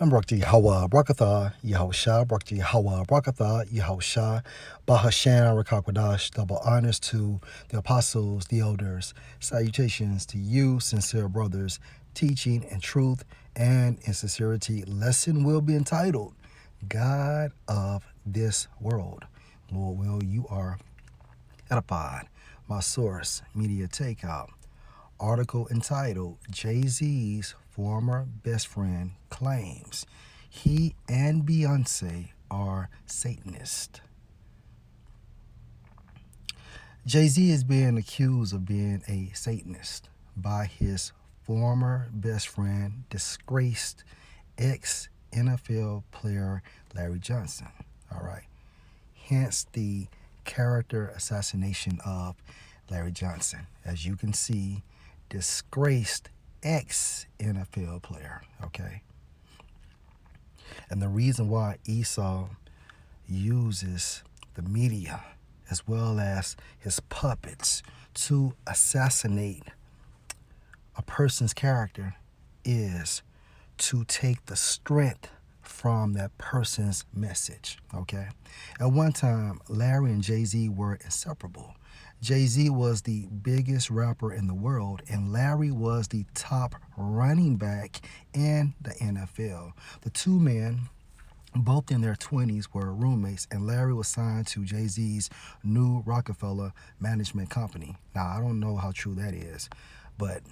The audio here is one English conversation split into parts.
I'm Brakti Yahweh Brakatha, Yahusha, Brakti Yahweh Brakatha, Yahusha, Bahashan Rakakwadash, double honors to the apostles, the elders, salutations to you, sincere brothers, teaching in truth and in sincerity. Lesson will be entitled, God of this world. Lord will, you are edified. My source, media takeout. Article entitled Jay-Z's former best friend claims he and Beyonce are Satanists. Jay-Z is being accused of being a Satanist by his former best friend, disgraced ex-NFL player Larry Johnson. All right. Hence the character assassination of Larry Johnson. As you can see, disgraced ex-NFL player, okay? And the reason why Esau uses the media as well as his puppets to assassinate a person's character is to take the strength from that person's message, okay? At one time, Larry and Jay-Z were inseparable. Jay-Z was the biggest rapper in the world, and Larry was the top running back in the NFL. The two men, both in their 20s, were roommates, and Larry was signed to Jay-Z's new Rockefeller management company. Now, I don't know how true that is, but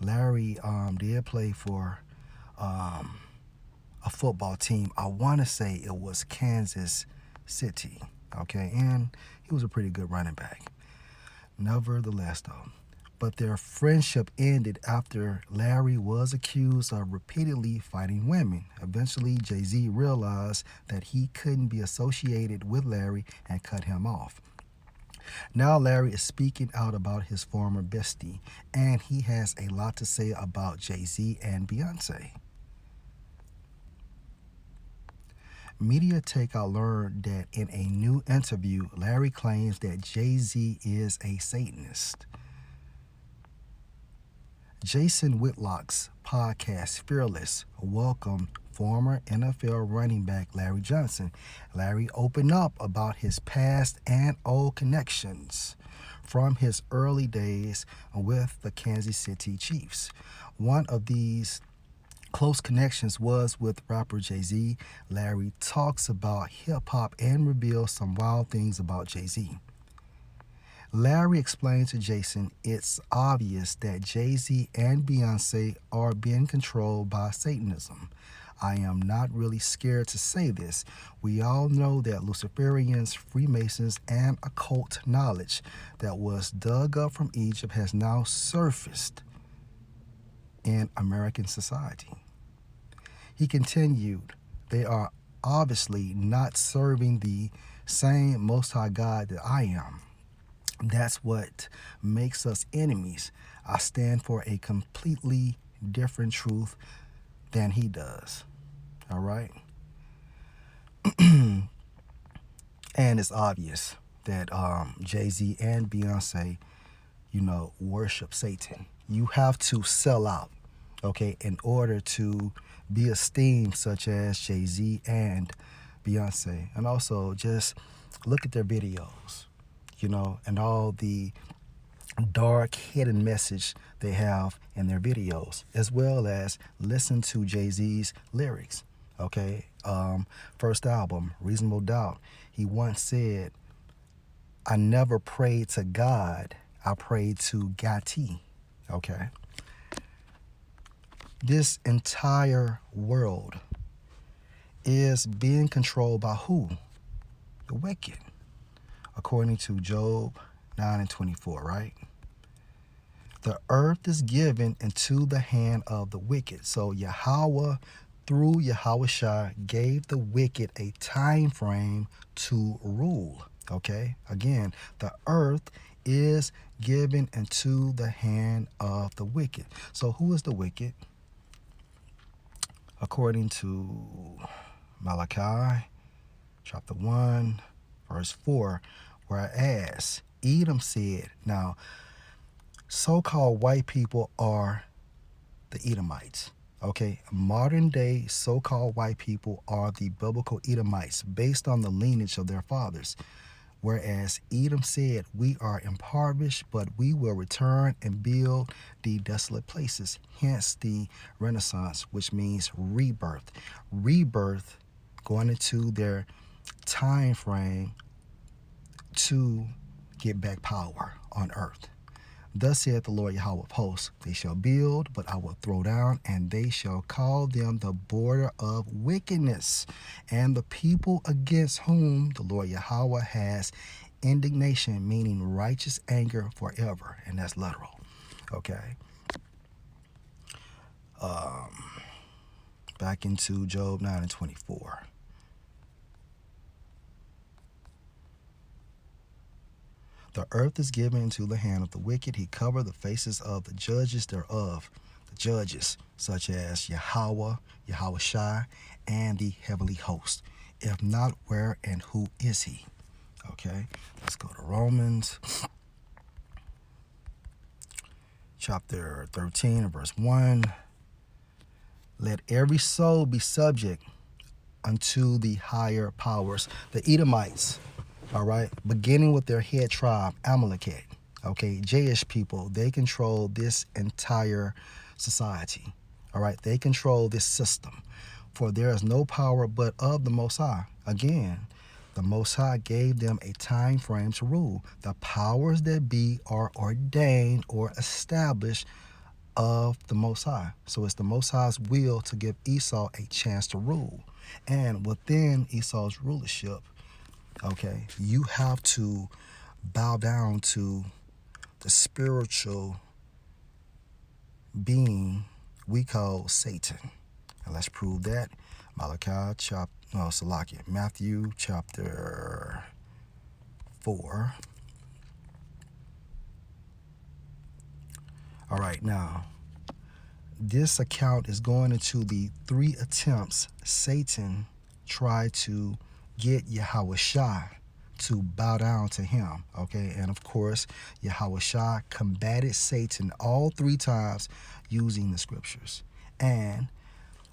Larry did play for a football team. I want to say it was Kansas City, okay? And he was a pretty good running back. Nevertheless, though, but their friendship ended after Larry was accused of repeatedly fighting women. Eventually, Jay-Z realized that he couldn't be associated with Larry and cut him off. Now Larry is speaking out about his former bestie, and he has a lot to say about Jay-Z and Beyonce. Media Takeout learned that in a new interview, Larry claims that Jay-Z is a Satanist. Jason Whitlock's podcast, Fearless, welcomed former NFL running back Larry Johnson. Larry opened up about his past and old connections from his early days with the Kansas City Chiefs. One of these close connections was with rapper Jay-Z. Larry talks about hip-hop and reveals some wild things about Jay-Z. Larry explained to Jason it's obvious that Jay-Z and Beyonce are being controlled by Satanism. I am not really scared to say this. We all know that Luciferians, Freemasons, and occult knowledge that was dug up from Egypt has now surfaced in American society. He continued, they are obviously not serving the same Most High God that I am. That's what makes us enemies. I stand for a completely different truth than he does. All right? And it's obvious that Jay-Z and Beyonce, worship Satan. You have to sell out, okay, in order to be esteemed, such as Jay-Z and Beyonce. And also just look at their videos, and all the dark hidden message they have in their videos, as well as listen to Jay-Z's lyrics, okay? First album, Reasonable Doubt, he once said, I never prayed to God, I prayed to Gati, okay? This entire world is being controlled by who? The wicked, according to Job 9:24, right? The earth is given into the hand of the wicked. So Yahweh, through Yahushua, gave the wicked a time frame to rule, okay? Again, the earth is given into the hand of the wicked. So who is the wicked? According to Malachi chapter 1, verse 4, whereas Edom said, now, so-called white people are the Edomites, Okay, modern day so called white people are the biblical Edomites based on the lineage of their fathers. Whereas Edom said, "We are impoverished, but we will return and build the desolate places." Hence the Renaissance, which means rebirth. Rebirth going into their time frame to get back power on earth. Thus saith the Lord Yahweh of hosts, they shall build, but I will throw down, and they shall call them the border of wickedness, and the people against whom the Lord Yahweh has indignation, meaning righteous anger forever. And that's literal. Okay. Back into Job 9 and 24. The earth is given into the hand of the wicked. He covered the faces of the judges thereof. The judges, such as Yahweh, Yahweh Shai, and the heavenly host. If not, where and who is he? Okay, let's go to Romans chapter 13 and verse 1. Let every soul be subject unto the higher powers. The Edomites, all right, beginning with their head tribe, Amalekite, okay, Jewish people, they control this entire society, all right, they control this system. For there is no power but of the Most High. Again, the Most High gave them a time frame to rule. The powers that be are ordained or established of the Most High. So it's the Most High's will to give Esau a chance to rule. And within Esau's rulership, okay, you have to bow down to the spiritual being we call Satan. And let's prove that. Matthew chapter 4. All right, now, this account is going into the 3 attempts Satan tried to get Yahweh Shai to bow down to him, okay? And of course, Yahweh Shai combated Satan all 3 times using the scriptures. And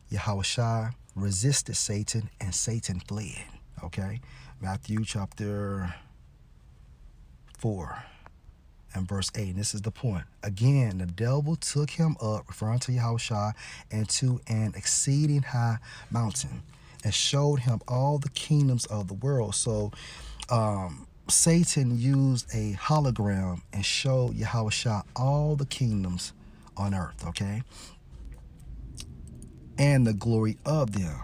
Yahweh Shai resisted Satan, and Satan fled, okay? Matthew chapter 4 and verse 8. And this is the point. Again, the devil took him up, referring to Yahweh Shai, into an exceeding high mountain and showed him all the kingdoms of the world. So Satan used a hologram and showed Yahweh Shai all the kingdoms on earth, okay? And the glory of them.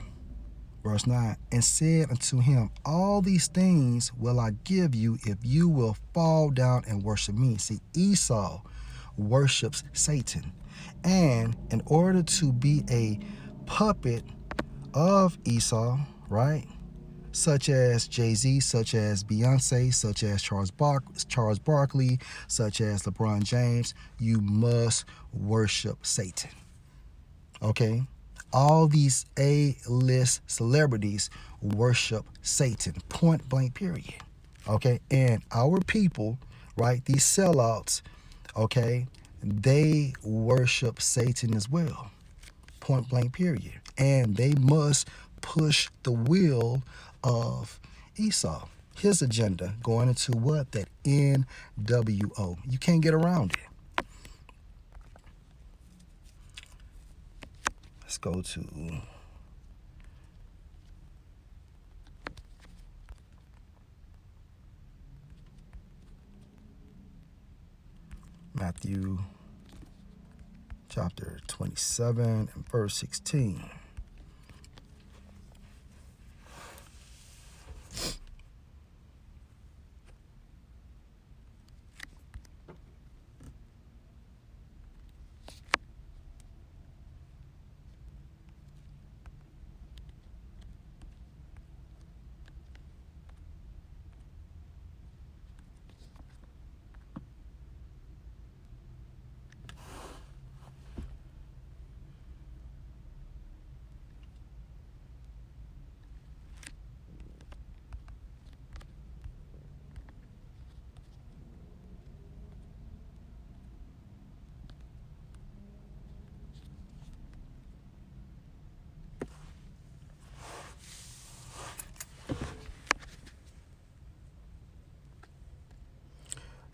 Verse 9, and said unto him, all these things will I give you if you will fall down and worship me. See, Esau worships Satan. And in order to be a puppet of Esau, right, such as Jay-Z, such as Beyonce, such as Charles Barkley, such as LeBron James, you must worship Satan. Okay? All these A-list celebrities worship Satan, point blank, period. Okay? And our people, right, these sellouts, okay, they worship Satan as well, point blank, period. And they must push the will of Esau, his agenda, going into what? That NWO. You can't get around it. Let's go to Matthew chapter 27 and verse 16.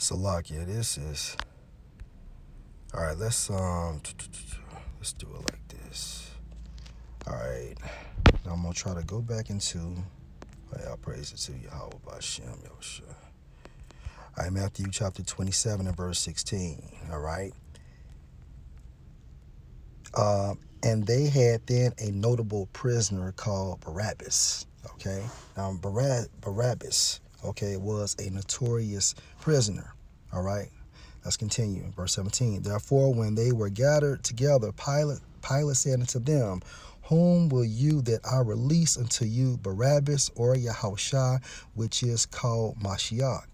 Salakia, this is all right. Let's do it like this. All right, now I'm gonna try to go back into. I'll praise it to Yahweh Bashem Yosha. All right, Matthew chapter 27 and verse 16. All right. And they had then a notable prisoner called Barabbas. Okay, now Barabbas, okay, was a notorious prisoner. All right, let's continue. Verse 17. Therefore, when they were gathered together, Pilate said unto them, whom will you that I release unto you, Barabbas or Yahushua, which is called Mashiach?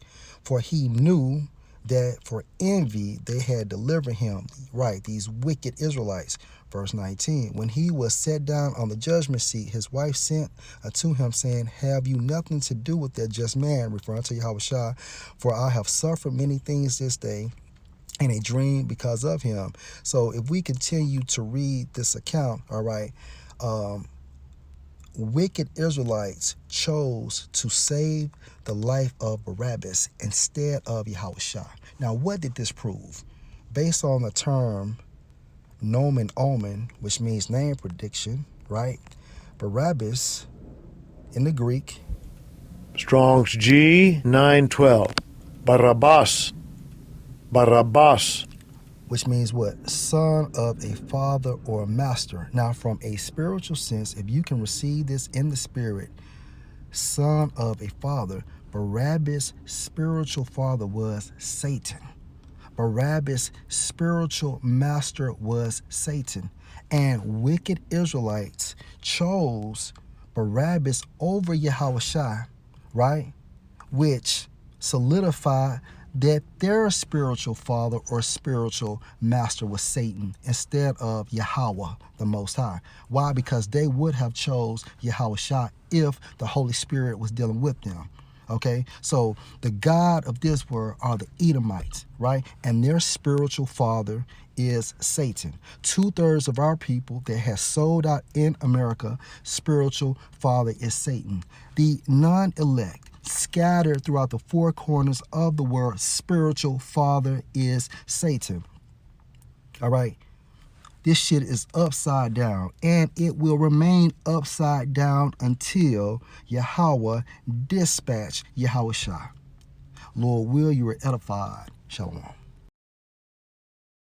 For he knew that for envy they had delivered him, right, these wicked Israelites. Verse 19, when he was set down on the judgment seat, his wife sent unto him, saying, have you nothing to do with that just man, referring to Yahushua, for I have suffered many things this day in a dream because of him. So if we continue to read this account, all right, wicked Israelites chose to save the life of Barabbas instead of Yahushua. Now, what did this prove? Based on the term nomen omen, which means name prediction, right? Barabbas in the Greek, Strong's G 912. Barabbas. Barabbas. which means what? Son of a father or a master. Now, from a spiritual sense, if you can receive this in the spirit, son of a father, Barabbas' spiritual father was Satan. Barabbas' spiritual master was Satan. And wicked Israelites chose Barabbas over Yahushua, right? Which solidified that their spiritual father or spiritual master was Satan instead of Yahweh, the Most High. Why? Because they would have chose Yahushua if the Holy Spirit was dealing with them. Okay, so the God of this world are the Edomites, right? And their spiritual father is Satan. 2/3 of our people that has sold out in America, spiritual father is Satan. The non-elect, scattered throughout the four corners of the world, spiritual father is Satan. All right. This shit is upside down, and it will remain upside down until Yahweh dispatch Yahushua. Lord, will you are edified. Shalom.